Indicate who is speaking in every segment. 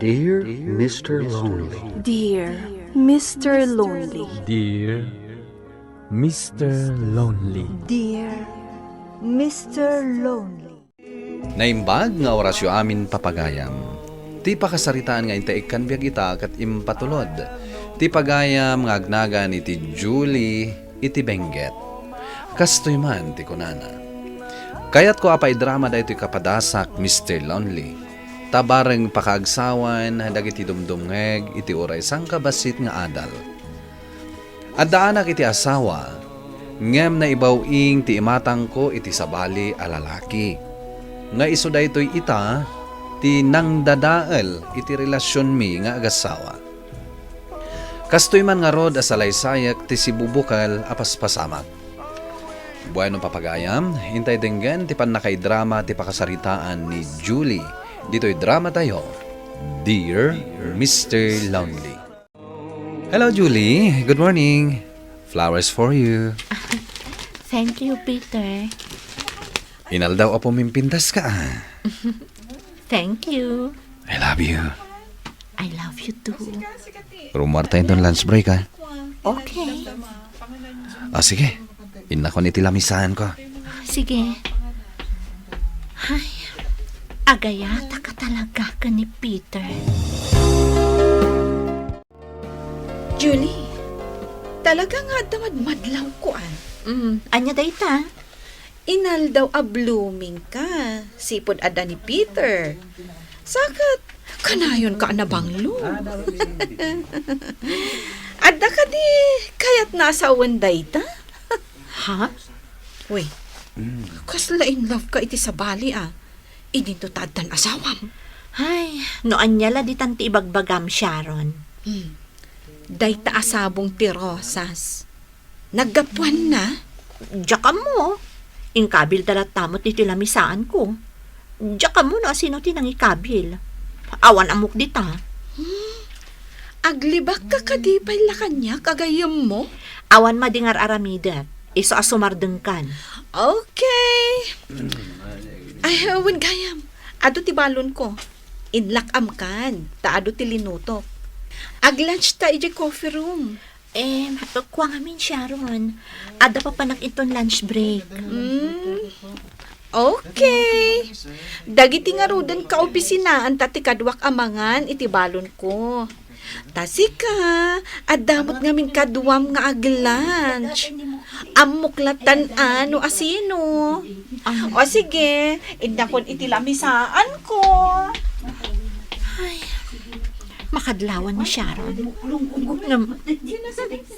Speaker 1: Dear Mr. Lonely.
Speaker 2: Dear Mr. Lonely.
Speaker 3: Dear Mr. Lonely.
Speaker 2: Dear Mr. Lonely.
Speaker 4: Naimbag nga orasyo amin papagayam. Ti pakasaritaan nga intaikan biag ita kat impatulod. Ti pagayam nga agnagan iti Julie iti Benguet. Kastoy man ti kunana. Kayat ko apay drama da ito'y kapadasak Mr. Lonely. Tabareng pakaagsawan dagiti dumdumngeg iti oray sang kabasit nga adal. Addaanak iti asawa ngem na ibawing ti imatang ko iti sabali a lalaki. Nga iso daytoy ita ti nang dadael iti relasyon mi nga agasawa. Kastoy man nga rod asalaysayak ti sibubukal apaspasamak. Bueno papagayam, hintay denggan ti panakay-drama ti pakasaritaan ni Julie. Dito'y drama tayo, Dear Mr. Lonely. Hello Julie, good morning. Flowers for you.
Speaker 5: Thank you, Peter.
Speaker 4: Inal daw apo mimpintas ka.
Speaker 5: Thank you.
Speaker 4: I love you.
Speaker 5: I love you too.
Speaker 4: Rumar tayo doon lunch break ha.
Speaker 5: Okay.
Speaker 4: Sige. Inako niti lamisahan ko.
Speaker 5: Sige. Ay, agayata ka talaga ka ni Peter.
Speaker 6: Julie, talaga nga damadmadlaw ko
Speaker 5: Anya dayta?
Speaker 6: Inal daw a blooming ka. Sipod ada ni Peter. Sakat, kanayon ka na banglo. Ada ka di, kayat nasa wanday ta?
Speaker 5: Ha?
Speaker 6: Uy, kasla in love ka iti sa bali Idinto tadan asawam.
Speaker 5: Ay, no anyala di tanti ibagbagam, Sharon.
Speaker 6: Dayta asabong ti Rosas. Naggapuan na?
Speaker 5: Diyak mo. Inkabil dalat tamot iti lamisaan ko. Diyak mo no sino tinang ikabil. Awan amok dita.
Speaker 6: Aglibak ka kadipay la kanya kagayam mo?
Speaker 5: Awan madingar aramidat. Iso asumardeng kan.
Speaker 6: Okay. Ay, awan gayam. Ado ti balon ko. Inlakam kan. Taado ti linutok. Ag-lunch ta iji coffee room.
Speaker 5: Kuha ngamin, Sharon. Ada pa panak iton lunch break.
Speaker 6: Okay. Dagiti nga rudan ka opisinaan tati kadwak amangan iti balon ko. Tasika, adamot ngamin kaduam nga ag-lunch. Amuklatan ano asino. O sige, indakon iti lamisaan ko.
Speaker 5: Ay, makadlawan ni Sharon.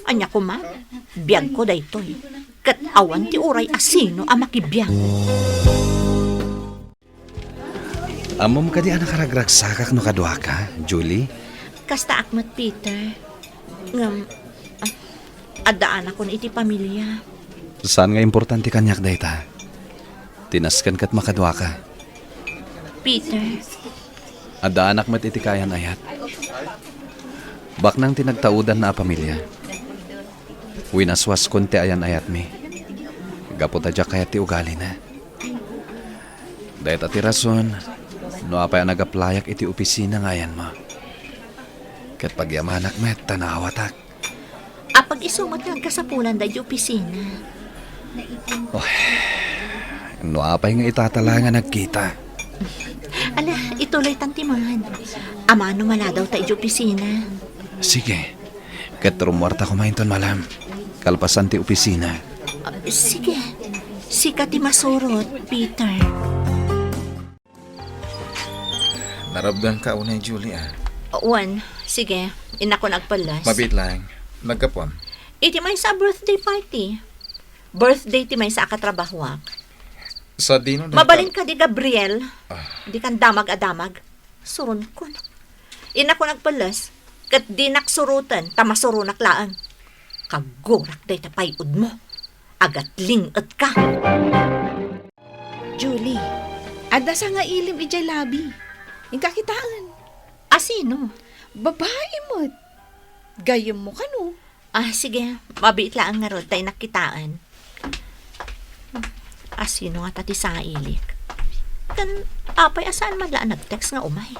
Speaker 5: Anya ko ma, biyag ko daytoy. Kat awan ti uray asino ang makibiyag.
Speaker 4: Amom ka di nakaragragsakak no kadwa ka, Julie?
Speaker 5: Kasta akmat Peter. Adaan ako na iti pamilya.
Speaker 4: Saan nga importante kanyak dayta? Tinaskan kat makadwa ka.
Speaker 5: Peter,
Speaker 4: Ada anak mat iti kayan ayat. Baknang tinagtaudan na pamilya. Winaswas konti ayan ayat mi. Gapot adya kayat ti ugali na. Dahit ati rason, no apay nagaplayak iti opisina ngayan mo. Kat pagyamanak met, tanawatak.
Speaker 5: apag isumat ng kasapulan da opisina.
Speaker 4: No apay nga itatala nga nagkita.
Speaker 5: Ala, ituloy tantiman. Amano mala daw ta opisina.
Speaker 4: Sige, kat rumwarta ko mainton malam. Kalpasan ti opisina.
Speaker 5: Sige, sika ti masurot, Peter.
Speaker 7: Narabdan ka unay, Julie,
Speaker 5: One, sige, inako nagpalas.
Speaker 7: Mabit lang. Nagkapon.
Speaker 5: Iti may sa birthday party. Birthday ti may sa akatrabahwak.
Speaker 7: Sa dino na...
Speaker 5: Mabalin ka di Gabriel. Di kan damag-adamag. Surun ko na. Inako nagpalas. Kat di naksurutan, tamasurunak laan. Kagurak day tapayod mo. Agat lingat ka.
Speaker 6: Julie, ada sa nga ilim ijay labi. Ingkakitaan.
Speaker 5: Asino?
Speaker 6: Babae mo. Gayam mo ka no.
Speaker 5: Sige. Mabit lang nga rod tayo nakitaan. Asino nga tati sa ilik. Kan apay asaan man laan nag-text nga umay.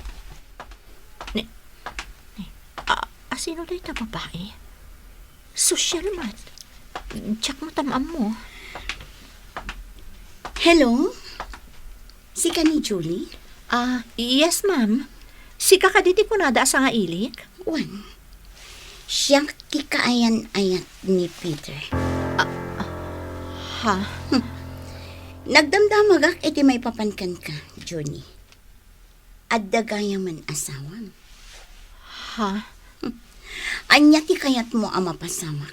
Speaker 5: Ni, Asino day ta babae? Social man. Tsak mo tamam mo.
Speaker 8: Hello? Si ka ni Julie?
Speaker 5: Yes, ma'am. Si kakaditi ko nada sa nga ilik.
Speaker 8: Wan. Siyang kikaayan-ayat ni Peter.
Speaker 5: Ha?
Speaker 8: Nagdamdamagak iti may papankan ka, Johnny. At dagaya man asawam.
Speaker 5: Ha?
Speaker 8: Anya ti kayat mo ama pasamak.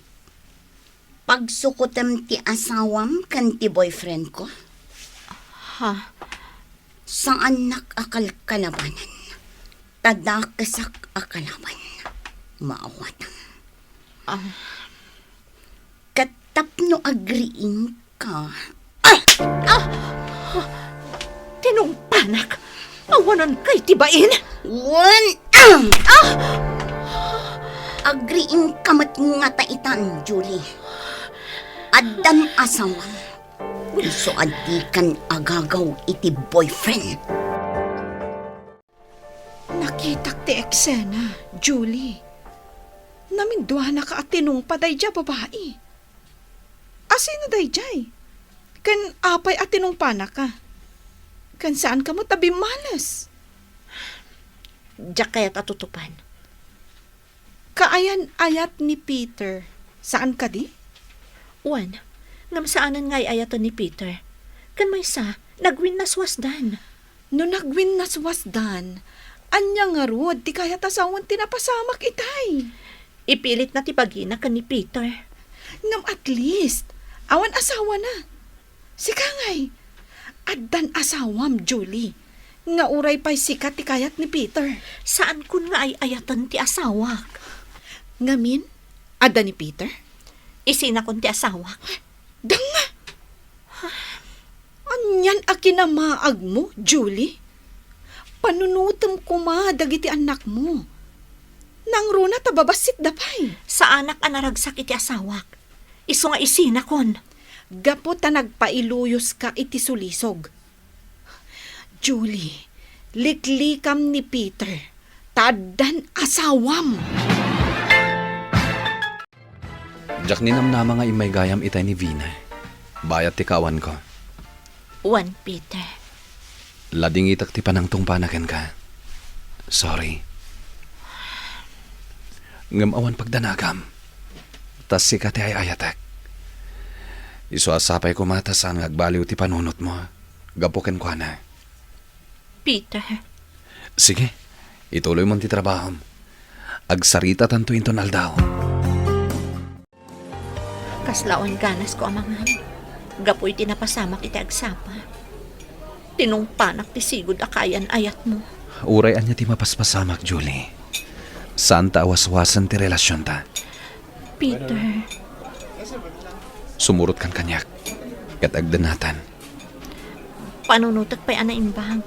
Speaker 8: Pagsukutem ti asawam kan ti boyfriend ko.
Speaker 5: Ha?
Speaker 8: Saan nakakal kalabanan? Tadakasak akalaban. Maawatam. Katapno agriing ka.
Speaker 5: Tinungpanak. Awanan kay tibain.
Speaker 8: Wan! Agriing kamat nga taitan, Julie. Adan asawam. So adi kan agagaw iti boyfriend.
Speaker 6: Nakitak ti eksena, Julie. Namindwa na ka atinong paday dya babae. Asino day jay? Kan apay atinong pana ka. Kan saan ka mo tabi malas?
Speaker 5: Diyak kaya't atutupan.
Speaker 6: Kaayan-ayat ni Peter. Saan ka di?
Speaker 5: Uwan, ngam saanan nga'y ayatan ni Peter. Kan may sa, nagwin na swasdan.
Speaker 6: No nagwin na swasdan, anya nga rod, di kaya tasawan tinapasamak itay.
Speaker 5: Ipilit na tipagina kan ni Peter.
Speaker 6: Ngam at least, awan asawa na. Sika ngay, addan asawam, Julie. Nga uray pa'y sikat ti kayat ni Peter.
Speaker 5: Saan kun nga ay ayatan ti asawak?
Speaker 6: Ngamin, addan ni Peter?
Speaker 5: Isina kun ti asawak.
Speaker 6: Danga! Anyan akinamaag mo, Julie. Panunutom ko ma, dagiti anak mo. Nang runa tababasit dapay.
Speaker 5: Sa anak anaragsak iti asawak. Iso nga isina kun.
Speaker 6: Gapo ta nagpailuyos ka iti sulisog. Julie, liklikam ni Peter. Tadan asawam.
Speaker 4: Jak ninamnama nga imay gayam itay ni Vina. Bayat ti kawan ko.
Speaker 5: Uwan, Peter.
Speaker 4: Lading itak ti panangtong panaken ka. Sorry. Ngam awan pagdanagam. Tas sikat ti ay ayatek. Iso asapay ko mata saan ngagbaliw ti panunot mo. Gapuken ko na.
Speaker 5: Peter.
Speaker 4: Sige, ituloy mo ti trabahom. Agsarita tanto inton aldaw.
Speaker 5: Kaslaon ganas ko amangan. Gapoy tinapasamak iti agsapa. Tinungpanak ti sigud akayan ayat mo.
Speaker 4: Uray anya ti mapaspasamak, Julie. Saan ta awaswasan ti relasyon ta?
Speaker 5: Peter.
Speaker 4: Sumurot kan kanyak. Kat agdanatan.
Speaker 5: Panunutak pa'y anaimbag.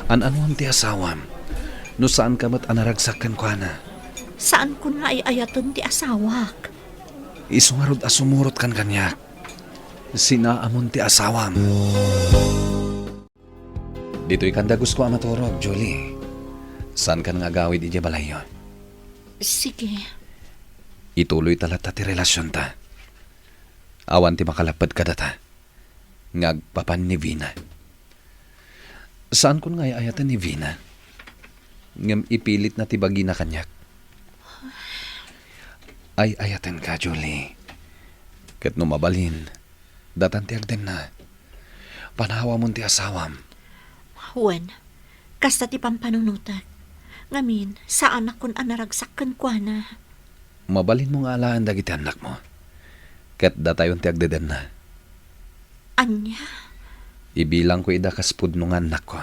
Speaker 4: An-anuam ti asawam. No saan ka mat anaragsakan ko na.
Speaker 5: Saan kun nga ay ayaton ti asawak?
Speaker 4: Isungarod asumurot kan kanyak. Sinaamon ti asawam. Dito'y kandagus ko amatorog, Julie. Saan ka nang agawid iti balayon?
Speaker 5: Sige.
Speaker 4: Ituloy talata ti relasyon ta. Awan ti makalapad ka data. Ngagpapan ni Vina. Saan kun nga ayatan ni Vina? Ngam ipilit na tibagi na kanyak. Ay ayatan ka, Julie. Kat numabalin, datan ti agden na. Panawa mo ti asawam.
Speaker 5: Juan, kasta ti pampanunutak. Ngamin, sa anak kun anaragsakan kwa na.
Speaker 4: Mabalin mo nga alaan dagiti anak mo. Kat datayon ti agdeden na.
Speaker 5: Anya?
Speaker 4: Ibilang ko idakas pud nung anak ko.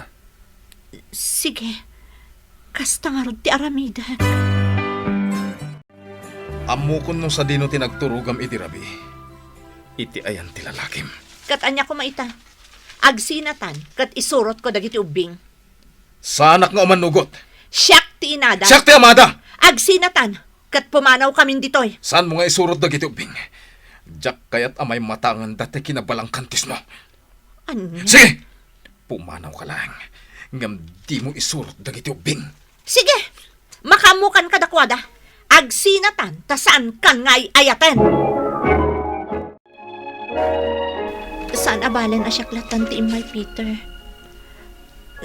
Speaker 5: Sige. Kasta nga rod ti aramida.
Speaker 7: Amukon no sa dino tinagturugam iti rabi. Iti ayan ti lalakim.
Speaker 5: Kat anya ko maita. Agsinatan, kat isurot ko dagiti ubing.
Speaker 7: Sa anak nga umanugot.
Speaker 5: Siyak ti inada.
Speaker 7: Siyak ti amada!
Speaker 5: Agsinatan, kat pumanaw kamin ditoy.
Speaker 7: Saan mo nga isurot dagiti ubing? Jak kayat amay matangan dati kinabalang kantis mo.
Speaker 5: Anya?
Speaker 7: Sige! Pumanaw ka lang. Ngam di mo isurot dagiti ubing.
Speaker 5: Sige! Makamukan kadakwada. Agsinatan, tasaan kan ngay ayaten. Saan abalan asyaklatan ti imay Peter?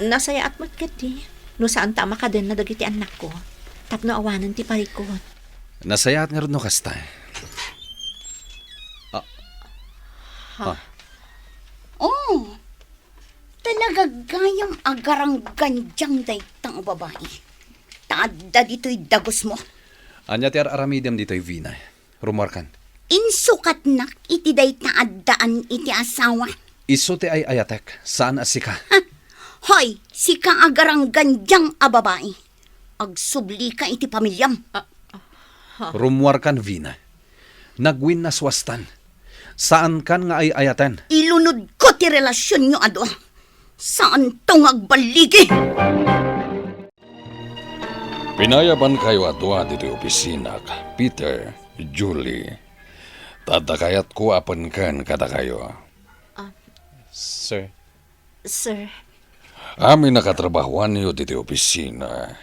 Speaker 5: Nasaya at matkati. No saan tama ka din na dagiti anak ko. Tapno awanan ti parikot.
Speaker 4: Nasayaat nga rin no kasta.
Speaker 8: Oh, talaga gayam agarang ganjang daytang babae. Taadda dito'y dagos mo.
Speaker 4: Anya ti aramidem dito'y Vina. Rumorkan.
Speaker 8: Insukat nak iti day taaddaan iti asawa.
Speaker 4: Iso ti ay ayatek. Saan asika?
Speaker 8: Hoy, si kang agarang ganjang a babae. Agsubli ka iti pamilyam.
Speaker 4: Rumorkan Vina. Nagwin na swastan. Saan kan nga ay ayaten?
Speaker 8: Ilunod ko ti relasyon nyo ado. Saan tong agbaligi?
Speaker 9: Pinayaban kayo adwa dito opisina, Peter, Julie. Tatakayat ko apan kan kada kayo.
Speaker 3: Sir.
Speaker 5: Sir,
Speaker 9: Amin nakatrabahuan niyo dito opisina.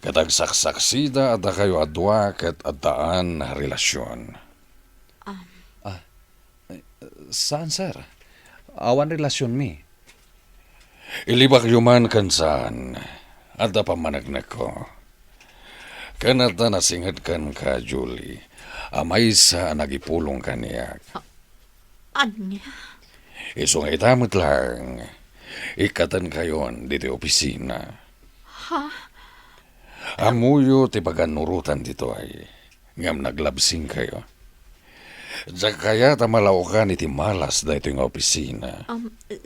Speaker 9: Katagsaksida ada kayo adwa kat adaan na relasyon.
Speaker 4: Saan, sir? Awan relasyon mi.
Speaker 9: Ilibak yuman kan saan. Ada pamanagnak ko. Kanata nasingad kan ka, Julie. Amay sa nagipulong kaniyak.
Speaker 5: anya?
Speaker 9: Iso nga itamot lang. Ikatan kayon dito opisina. Amuyo ti paganurutan dito ay. Ngam naglabsing kayo. Diyak kaya tamalaukan iti malas dito yung opisina.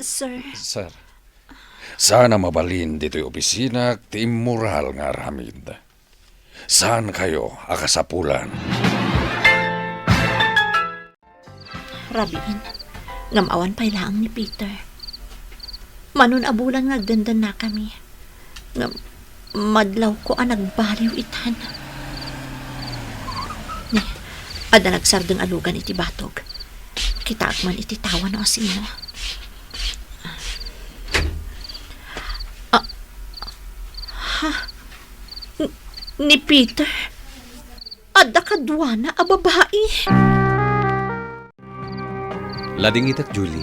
Speaker 5: Sir,
Speaker 4: Sir.
Speaker 9: Sana mabalin dito yung opisina ti immoral nga aramid. Saan kayo akasapulan?
Speaker 5: Rabiin, ngamawan pa'y laang ni Peter. Manon abulan nagdandan na kami. Madlaw ko ang nagbaliw itan. Ni, ada nagsardeng alugan iti batog. Kita man iti tawa no asino. Ni Peter, ada kadwana a babae.
Speaker 4: Lading itak, Julie.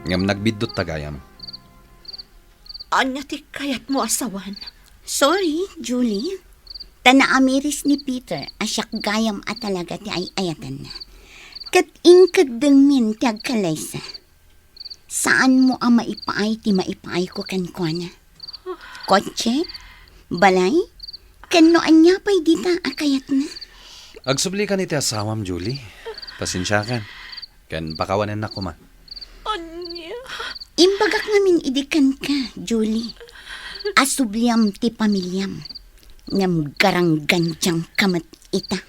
Speaker 4: Ngam nagbidot tagayam.
Speaker 5: Anya ti kayat mo asawan.
Speaker 8: Sorry, Julie. Tanaamiris ni Peter asyak gayam at talaga ti ay ayatan na. Kat ingkad dengmin ti agkalaysa. Saan mo ang maipaay ti maipaay ko kankwana? Kotse? Balay? Kano anya pa'y dita akayat na?
Speaker 4: Agsubli ka ni ti asawam, Julie. Pasensya kan. Kan pakawanan na ko ma.
Speaker 5: Anya?
Speaker 8: Imbagak namin idikan ka, Julie. Asubliam ti pamilyam. Ngam garang ganjang kamat ita.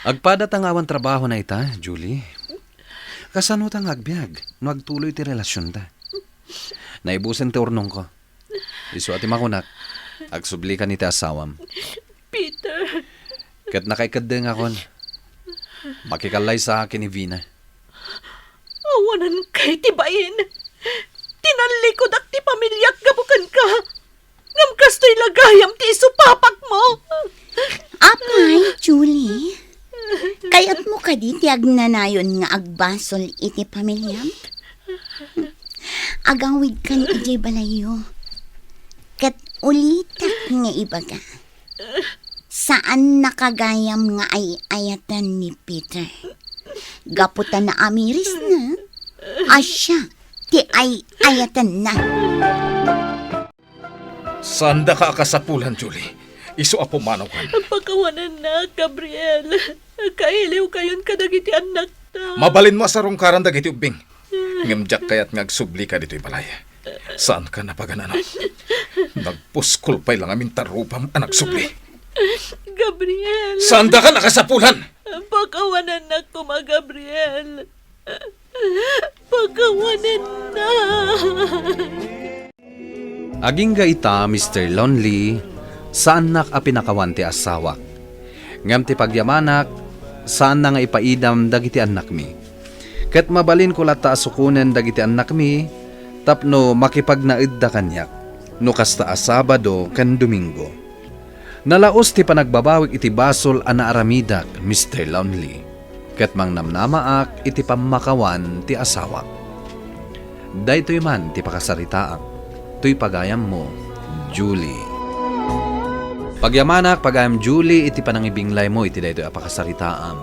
Speaker 4: Agpada tangawan trabaho na ita, Julie. Kasano tang agbyag, no agtuloy ti relasyon ta. Naibusen ti urnong ko. Isu ati makunak, agsubli ka ni ti asawam.
Speaker 5: Peter.
Speaker 4: Kat nakaikadeng akon. Makikalay sa akin ni Vina.
Speaker 5: Awanan kay tibayin. Tinalikod ak ti pamilyak gabukan ka. Ngam kastoy lagayam ti isupapak mo.
Speaker 8: Apay, Julie. Kayat mo ka di ti agnanayon nga agbasol iti pamilyam? Agawid kan iti balayo. Kat ulitak nga ibaga. Saan nakagayam nga ay ayatan ni Peter? Gaputan na amiris na. Asya, ti ay ayatan na.
Speaker 7: Sanda ka akasapulan, Julie. Isu apo manaw ka.
Speaker 5: Pagkawanan na, Gabriel. Kailiw kayon kadagiti anak ta.
Speaker 7: Mabalin mo sa rungkaran dagiti ubing. Ngamjak kayat ngagsubli ka dito'y balay. Saan ka napaganano? Nagpuskol pa'y lang amin tarupam anak subli.
Speaker 5: Gabriel.
Speaker 7: Sanda ka nakasapulan?
Speaker 5: Pagkawanan na ko, Gabriel. Pagkawanan na.
Speaker 4: Aging ga ita, Mr. Lonely, saan nak a pinakawan ti asawak. Ngam ti pagyamanak, saan na nga ipaidam dagiti anak mi. Ket mabalin ko lata asukunen dagiti anak mi, tapno makipagnaid da kanyak, no kasta a Sabado kan Domingo. Nalaos ti panagbabawik iti basol a naaramidak, Mr. Lonely. Ket mang namnamaak iti pamakawan ti asawak. Daytoy man ti pakasaritaak, tuy pagayam mo, Julie. Pagyamanak, pagayam Julie, iti panangibinglay mo, iti daytoy apakasaritaam.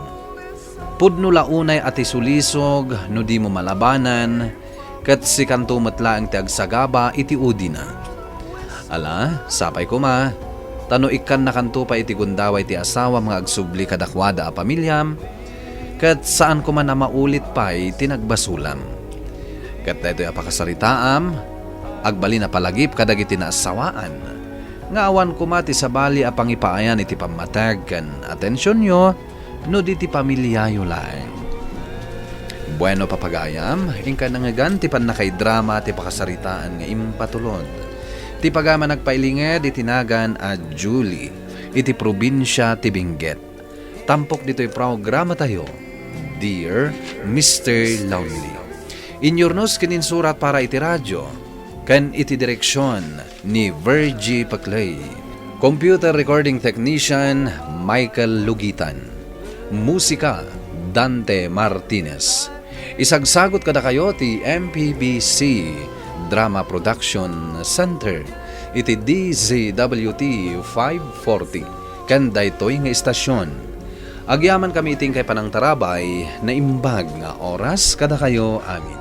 Speaker 4: Pudno launay ati sulisog, no di mo malabanan, ket si kanto matlaang ti agsagaba, iti udina. Ala, sapay ko ma, tano ikan na kanto pa iti gundaway ti asawa mga agsubli kadakwada a pamilyam, ket saan ko man na maulit pa iti nagbasulam. Ket daytoy apakasaritaam, agbali na palagip kadag iti naasawaan. Nga awan kumati sa bali a pangipaayan iti pamatag ken atensyon nyo no di ti pamilyayo laeng. Bueno papagayam, ingka nangagan ti panakay drama ti pakasaritaan nga impatulod. Ti pagama nagpailinged iti nagan a Julie, iti probinsya ti Benguet. Tampok dito'y programa tayo, Dear Mr. Lonely. Inyornos kininsurat para iti radyo, kan iti direksyon ni Virgie Paclay. Computer recording technician Michael Lugitan. Musika Dante Martinez. Isagsagot kada kayo ti MPBC Drama Production Center. Iti DZWT 540. Kan daytoy nga istasyon. Agyaman kami iting kay panang tarabay na imbag nga oras kada kayo amin.